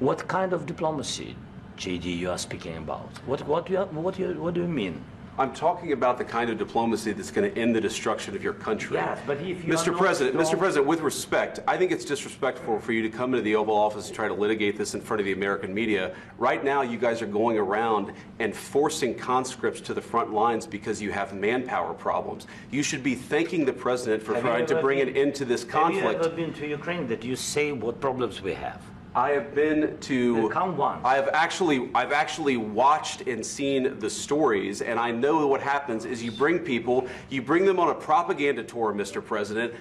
What kind of diplomacy, JD, you are speaking about? What do you mean? I'm talking about the kind of diplomacy that's going to end the destruction of your country. Yes, but if you Mr. President, with respect, I think it's disrespectful for you to come into the Oval Office and try to litigate this in front of the American media. Right now, you guys are going around and forcing conscripts to the front lines because you have manpower problems. You should be thanking the President for trying to bring an end to this conflict. Have you ever been to Ukraine that you say what problems we have? I have been to. Come once. I've actually watched and seen the stories, and I know what happens is you bring them on a propaganda tour, Mr. President.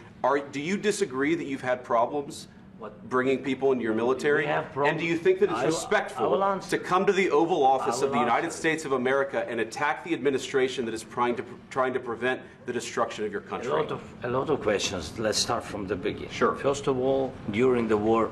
Do you disagree that you've had problems bringing people into your military? And do you think that it's respectful to come to the Oval Office of the United States of America and attack the administration that is trying to prevent the destruction of your country? A lot of questions. Let's start from the beginning. Sure. First of all, during the war,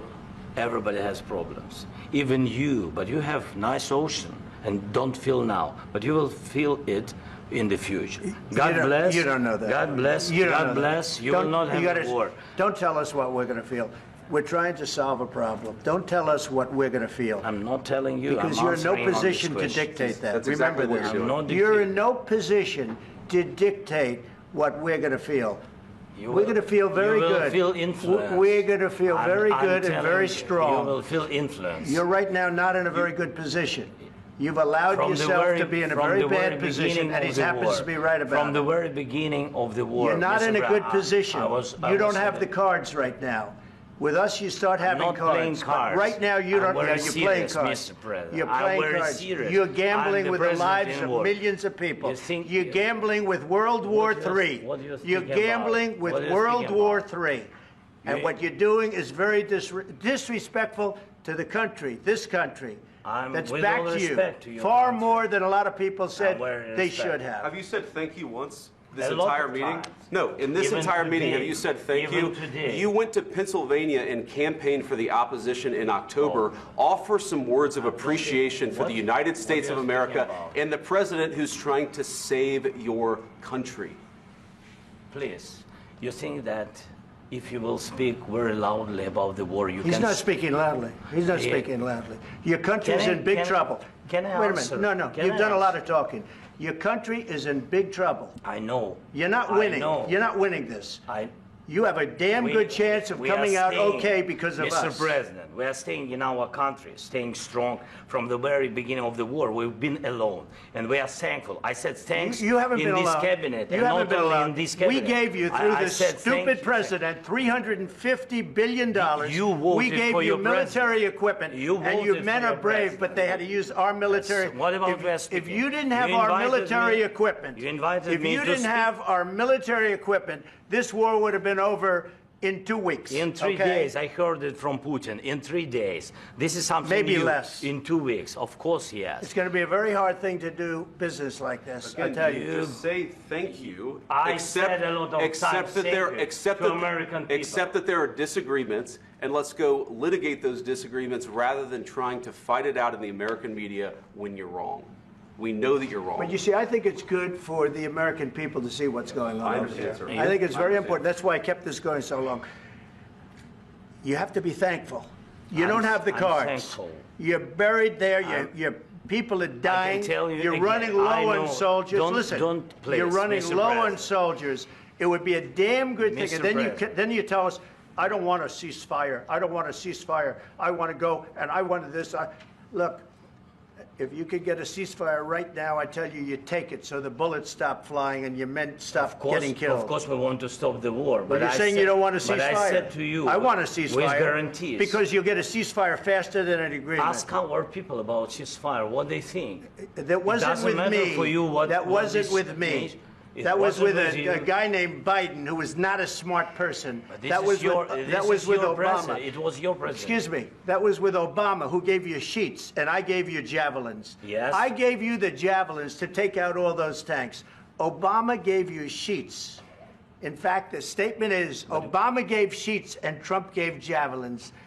everybody has problems, even you, but you have nice ocean and don't feel now, but you will feel it in the future. God bless. You don't know that. God bless. God bless. You will not have a war. Don't tell us what we're going to feel. We're trying to solve a problem. Don't tell us what we're going to feel. I'm not telling you. Because you're in no position to dictate that. That's Remember exactly what this. You're in no position to dictate what we're going to feel. We're going to feel very good. You will feel influence. We're going to feel very good and very strong. You will feel influence. You're right now not in a very good position. You've allowed yourself to be in a very bad position, and he happens to be right about it. From the very beginning of the war. You're not in a good position. You don't have the cards right now. With us, you start having cards. I'm not playing cards. Right now, you don't. You're playing cards. Mr. President. You're playing cards. Serious. You're gambling with the lives of millions of people. You're gambling with World War III. You're gambling with World War III. And what you're doing is very disrespectful to the country, this country. That's back to you. Far more than a lot of people said they should have. Have you said thank you once? This entire meeting? No, in this entire meeting, have you said thank you? You went to Pennsylvania and campaigned for the opposition in October. Offer some words of appreciation for the United States of America and the president who's trying to save your country. Please, you think that if you will speak very loudly about the war, you can... He's not speaking loudly. He's not speaking loudly. Your country is in big trouble. Can I answer? Wait a minute. No. You've done a lot of talking. Your country is in big trouble. I know. You're not winning. You're not winning this. You have a damn good chance of coming out okay because of us. Mr. President, we are staying in our country, staying strong from the very beginning of the war. We've been alone, and we are thankful. I said thanks you haven't in been this alone. cabinet, you and haven't not been only alone. in this cabinet. We gave you, through this stupid president, $350 billion. You voted we gave for you your military equipment, and your men are brave, president. but they had to use our military. What about if you didn't have our military equipment, if you didn't have our military equipment, this war would have been over in 2 weeks. In 3 days, I heard it from Putin. In 3 days. This is something maybe new. Less. In 2 weeks. Of course, yes. It's going to be a very hard thing to do business like this. Again, I tell you. Just say thank you. I said a lot of except that there are disagreements, and let's go litigate those disagreements rather than trying to fight it out in the American media when you're wrong. We know that you're wrong. But you see, I think it's good for the American people to see what's going on. I understand, sir. I think it's very important. That's why I kept this going so long. You have to be thankful. You don't have the cards. Thankful. You're buried there. Your people are dying. You're running low on soldiers. Listen, you're running low on soldiers. It would be a damn good thing. And then you tell us, I don't want a ceasefire. I don't want a ceasefire. I want to go, and I want this. Look. If you could get a ceasefire right now, I tell you, you take it so the bullets stop flying and your men stop getting killed. Of course, we want to stop the war. But you're saying you don't want a ceasefire. But I said to you, I want a ceasefire. With guarantees. Because you'll get a ceasefire faster than an agreement. Ask our people about ceasefire, what they think. That wasn't with me. For you that wasn't with me. That was with a guy named Biden, who was not a smart person. That was with Obama. President. It was your president. Excuse me. That was with Obama, who gave you sheets, and I gave you javelins. Yes. I gave you the javelins to take out all those tanks. Obama gave you sheets. In fact, the statement is Obama gave sheets and Trump gave javelins.